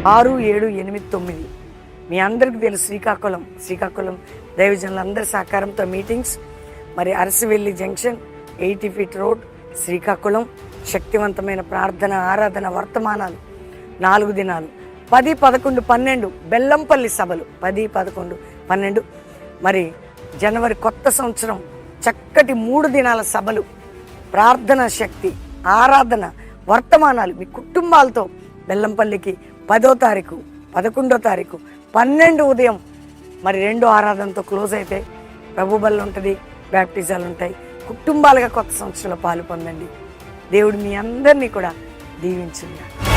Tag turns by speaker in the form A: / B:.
A: 6, 7, 8, 9 మీ అందరికీ తెలుసు. శ్రీకాకుళం దైవజనులందరి సహకారంతో మీటింగ్స్. మరి Arasavelli junction, 80 feet road, Srikakulam. శక్తివంతమైన ప్రార్థన, ఆరాధన, వర్తమానాలు 4 దినాలు. 10, 11, 12 బెల్లంపల్లి సభలు. 10, 11, 12 మరి జనవరి కొత్త సంవత్సరం చక్కటి 3 దినాల సభలు. ప్రార్థన శక్తి, ఆరాధన, వర్తమానాలు మీ కుటుంబాలతో బెల్లంపల్లికి 10వ తారీఖు, 11వ తారీఖు, 12 ఉదయం మరి 2 ఆరాధనతో క్లోజ్ అయితే ప్రభు బల్ల ఉంటుంది, బ్యాప్టిజాలు ఉంటాయి. కుటుంబాలుగా కొత్త సంవత్సరంలో పాలు పొందండి. దేవుడు మీ అందరినీ కూడా దీవించుగాక.